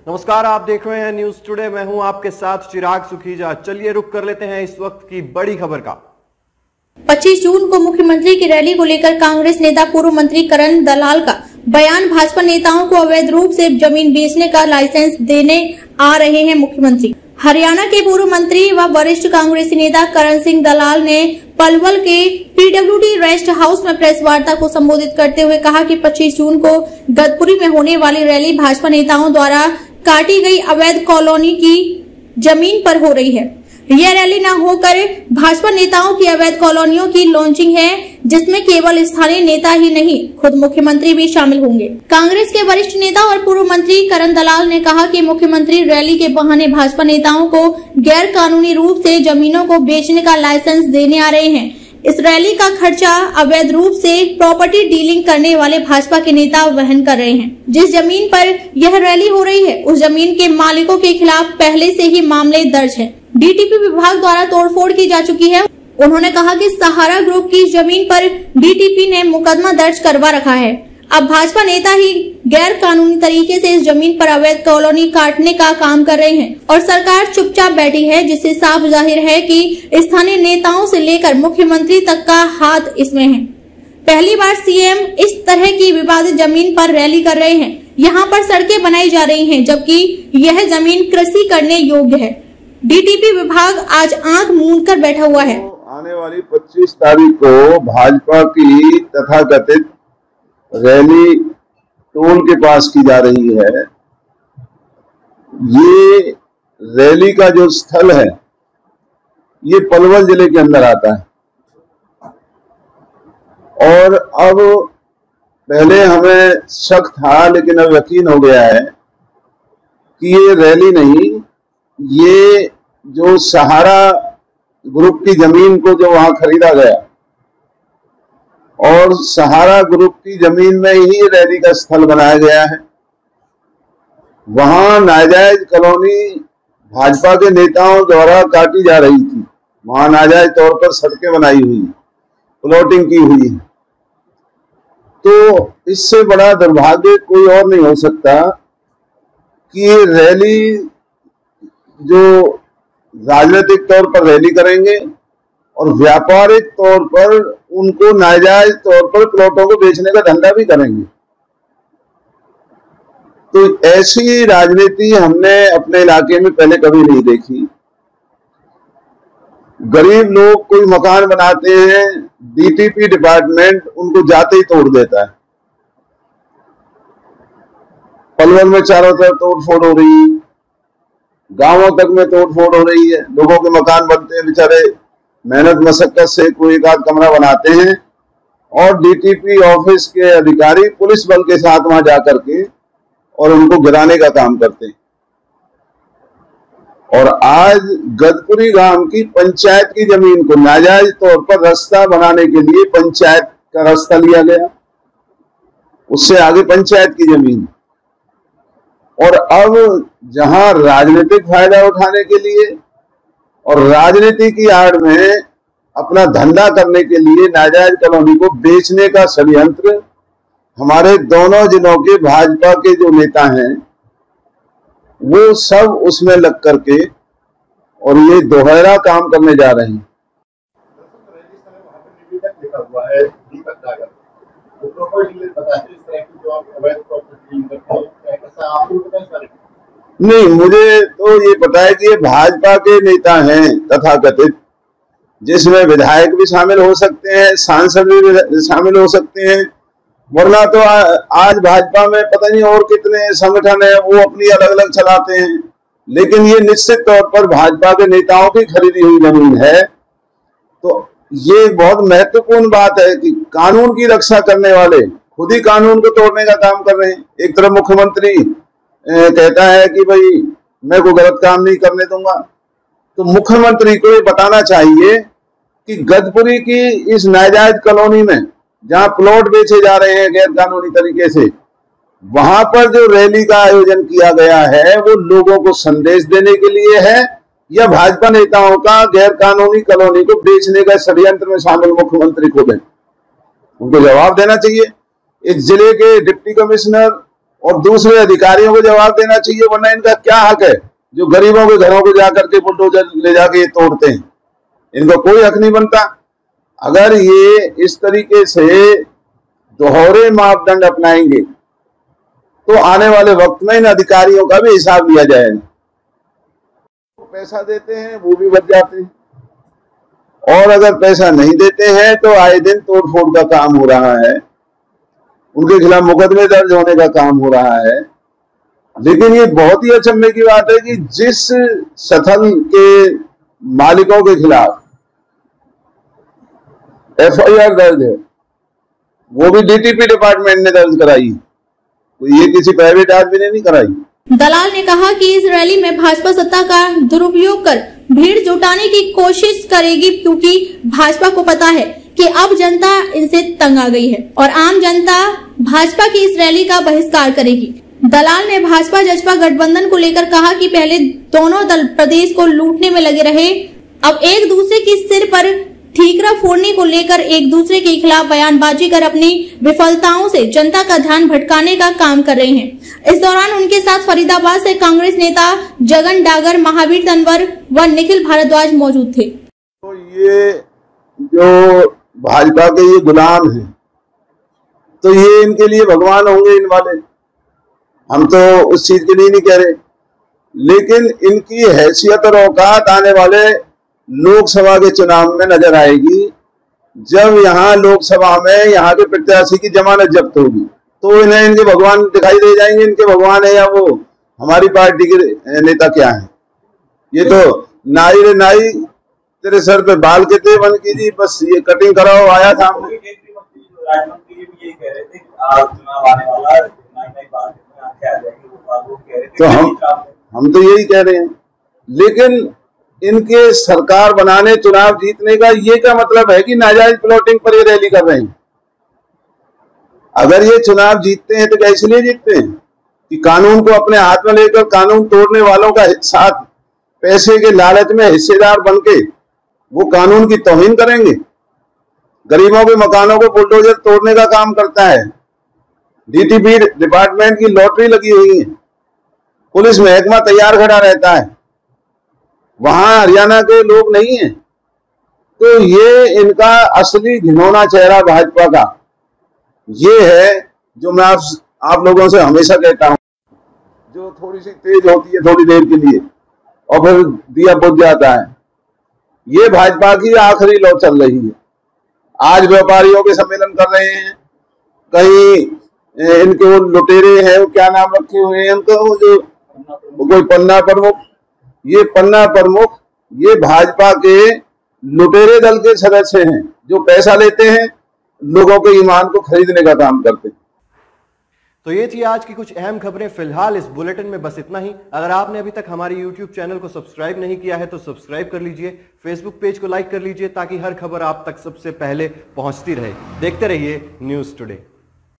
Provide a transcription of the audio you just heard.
नमस्कार, आप देख रहे हैं न्यूज टुडे। मैं हूं आपके साथ चिराग सुखीजा। चलिए रुक कर लेते हैं इस वक्त की बड़ी खबर का। 25 जून को मुख्यमंत्री की रैली को लेकर कांग्रेस नेता पूर्व मंत्री करण दलाल का बयान। भाजपा नेताओं को अवैध रूप से जमीन बेचने का लाइसेंस देने आ रहे हैं मुख्यमंत्री। हरियाणा के पूर्व मंत्री व वरिष्ठ कांग्रेसी नेता करण सिंह दलाल ने पलवल के पीडब्ल्यूडी रेस्ट हाउस में प्रेस वार्ता को संबोधित करते हुए कहा कि 25 जून को गदपुरी में होने वाली रैली भाजपा नेताओं द्वारा काटी गई अवैध कॉलोनी की जमीन पर हो रही है। यह रैली न होकर भाजपा नेताओं की अवैध कॉलोनियों की लॉन्चिंग है, जिसमें केवल स्थानीय नेता ही नहीं, खुद मुख्यमंत्री भी शामिल होंगे। कांग्रेस के वरिष्ठ नेता और पूर्व मंत्री करण दलाल ने कहा कि मुख्यमंत्री रैली के बहाने भाजपा नेताओं को गैर कानूनी रूप से जमीनों को बेचने का लाइसेंस देने आ रहे हैं। इस रैली का खर्चा अवैध रूप से प्रॉपर्टी डीलिंग करने वाले भाजपा के नेता वहन कर रहे हैं। जिस जमीन पर यह रैली हो रही है, उस जमीन के मालिकों के खिलाफ पहले से ही मामले दर्ज हैं। डीटीपी विभाग द्वारा तोड़फोड़ की जा चुकी है। उन्होंने कहा कि सहारा ग्रुप की जमीन पर डीटीपी ने मुकदमा दर्ज करवा रखा है। अब भाजपा नेता ही गैर कानूनी तरीके से इस जमीन पर अवैध कॉलोनी काटने का काम कर रहे हैं और सरकार चुपचाप बैठी है, जिससे साफ जाहिर है कि स्थानीय नेताओं से लेकर मुख्यमंत्री तक का हाथ इसमें है। पहली बार सीएम इस तरह की विवादित जमीन पर रैली कर रहे हैं। यहाँ पर सड़कें बनाई जा रही हैं, जबकि यह जमीन कृषि करने योग्य है। डीटीपी विभाग आज आंख मूंद कर बैठा हुआ है। आने वाली 25 तारीख को भाजपा की तथाकथित रैली टोल के पास की जा रही है। ये रैली का जो स्थल है ये पलवल जिले के अंदर आता है और अब पहले हमें शक था, लेकिन अब यकीन हो गया है कि ये रैली नहीं, ये जो सहारा ग्रुप की जमीन को जो वहां खरीदा गया और सहारा ग्रुप की जमीन में ही रैली का स्थल बनाया गया है। वहां नाजायज कॉलोनी भाजपा के नेताओं द्वारा काटी जा रही थी। वहां नाजायज तौर पर सड़कें बनाई हुई, प्लॉटिंग की हुई है। तो इससे बड़ा दुर्भाग्य कोई और नहीं हो सकता कि ये रैली जो राजनीतिक तौर पर रैली करेंगे और व्यापारिक तौर पर उनको नाजायज तौर पर प्लॉटों को बेचने का धंधा भी करेंगे। तो ऐसी राजनीति हमने अपने इलाके में पहले कभी नहीं देखी। गरीब लोग कोई मकान बनाते हैं, डीटीपी डिपार्टमेंट उनको जाते ही तोड़ देता है। पलवल में चारों तरफ तोड़फोड़ हो रही है, गांवों तक में तोड़फोड़ हो रही है। लोगों के मकान बनते हैं, बेचारे मेहनत मशक्कत से कोई एक आध कमरा बनाते हैं और डीटीपी ऑफिस के अधिकारी पुलिस बल के साथ वहां जाकर के और उनको गिराने का काम करते हैं। और आज गदपुरी गांव की पंचायत की जमीन को नाजायज तौर पर रास्ता बनाने के लिए पंचायत का रास्ता लिया गया, उससे आगे पंचायत की जमीन। और अब जहां राजनीतिक फायदा उठाने के लिए और राजनीति की आड़ में अपना धंधा करने के लिए नाजायज कॉलोनी को बेचने का षड्यंत्र हमारे दोनों जिलों के भाजपा के जो नेता हैं वो सब उसमें लग करके और ये दोहरा काम करने जा रहे हैं। नहीं, मुझे तो ये पता है कि ये भाजपा के नेता हैं तथाकथित, जिसमें विधायक भी शामिल हो सकते हैं, सांसद भी शामिल हो सकते हैं। वरना तो आज भाजपा में पता नहीं और कितने संगठन है, वो अपनी अलग अलग चलाते हैं। लेकिन ये निश्चित तौर पर भाजपा के नेताओं की खरीदी हुई जमीन है। तो ये बहुत महत्वपूर्ण बात है कि कानून की रक्षा करने वाले खुद ही कानून को तोड़ने का काम कर रहे हैं। एक तरफ मुख्यमंत्री कहता है कि भाई मैं कोई गलत काम नहीं करने दूंगा, तो मुख्यमंत्री को ये बताना चाहिए कि गदपुरी की इस नाजायज कॉलोनी में जहां प्लॉट बेचे जा रहे हैं गैर कानूनी तरीके से, वहां पर जो रैली का आयोजन किया गया है वो लोगों को संदेश देने के लिए है या भाजपा नेताओं का गैर कानूनी कॉलोनी को बेचने का षड्यंत्र में शामिल मुख्यमंत्री खुद है? उनको जवाब देना चाहिए। इस जिले के डिप्टी कमिश्नर और दूसरे अधिकारियों को जवाब देना चाहिए, वरना इनका क्या हक है जो गरीबों के घरों को जाकर के बुलडोजर ले जाके ये तोड़ते हैं? इनका कोई हक नहीं बनता। अगर ये इस तरीके से दोहरे मापदंड अपनाएंगे तो आने वाले वक्त में इन अधिकारियों का भी हिसाब लिया जाएगा। पैसा देते हैं वो भी बच जाते हैं, और अगर पैसा नहीं देते हैं तो आए दिन तोड़फोड़ का काम हो रहा है, उनके खिलाफ मुकदमे दर्ज होने का काम हो रहा है। लेकिन ये बहुत ही अचंभे की बात है कि जिस स्थल के मालिकों के खिलाफ FIR दर्ज है वो भी DTP डिपार्टमेंट ने दर्ज कराई, तो ये किसी प्राइवेट आदमी ने नहीं कराई। दलाल ने कहा कि इस रैली में भाजपा सत्ता का दुरुपयोग कर भीड़ जुटाने की कोशिश करेगी, क्योंकि भाजपा को पता है कि अब जनता इनसे तंग आ गई है और आम जनता भाजपा की इस रैली का बहिष्कार करेगी। दलाल ने भाजपा जसपा गठबंधन को लेकर कहा कि पहले दोनों दल प्रदेश को लूटने में लगे रहे, अब एक दूसरे की सिर पर ठीकरा फोड़ने को लेकर एक दूसरे के खिलाफ बयानबाजी कर अपनी विफलताओं से जनता का ध्यान भटकाने का काम कर रहे हैं। इस दौरान उनके साथ फरीदाबाद से कांग्रेस नेता जगन डागर, महावीर तंवर व निखिल भारद्वाज मौजूद थे। तो ये जो भाजपा के ये गुलाम हैं, तो ये इनके लिए भगवान होंगे इन वाले, हम तो उस चीज के लिए नहीं कह रहे, लेकिन इनकी हैसियत और औकात आने वाले लोकसभा के चुनाव में नजर आएगी। जब यहाँ लोकसभा में यहाँ के प्रत्याशी की जमानत जब्त होगी तो इन्हें इनके भगवान दिखाई दे जाएंगे। इनके भगवान है या वो हमारी पार्टी के नेता क्या है? ये तो नाई रे नाई तेरे सर पे बाल के थे बन की जी, बस ये कटिंग कराओ आया था। तो हम तो यही कह रहे हैं, लेकिन इनके सरकार बनाने, चुनाव जीतने का ये क्या मतलब है कि नाजायज प्लॉटिंग पर ये रैली कर रहे हैं? अगर ये चुनाव जीतते हैं तो क्या इसलिए जीतते हैं कि कानून को अपने हाथ में लेकर कानून तोड़ने वालों का साथ पैसे के लालच में हिस्सेदार बनके वो कानून की तौहीन करेंगे? गरीबों के मकानों को बुलडोजर तोड़ने का काम करता है। DTP डिपार्टमेंट की लॉटरी लगी हुई है, पुलिस महकमा तैयार खड़ा रहता है, वहां हरियाणा के लोग नहीं हैं। तो ये इनका असली घिनौना चेहरा भाजपा का ये है जो मैं आप लोगों से हमेशा कहता हूं, जो थोड़ी सी तेज होती है थोड़ी देर के लिए और फिर दिया बुझ जाता है। ये भाजपा की आखिरी लौ चल रही है। आज व्यापारियों के सम्मेलन कर रहे हैं, कहीं इनके वो लुटेरे हैं, वो क्या नाम रखे हुए हैं इनको, वो जो कोई पन्ना प्रमुख, ये पन्ना प्रमुख ये भाजपा के लुटेरे दल के सदस्य हैं जो पैसा लेते हैं, लोगों के ईमान को खरीदने का काम करते हैं। तो ये थी आज की कुछ अहम खबरें। फिलहाल इस बुलेटिन में बस इतना ही। अगर आपने अभी तक हमारे YouTube चैनल को सब्सक्राइब नहीं किया है तो सब्सक्राइब कर लीजिए, Facebook पेज को लाइक कर लीजिए ताकि हर खबर आप तक सबसे पहले पहुंचती रहे। देखते रहिए न्यूज़ टुडे।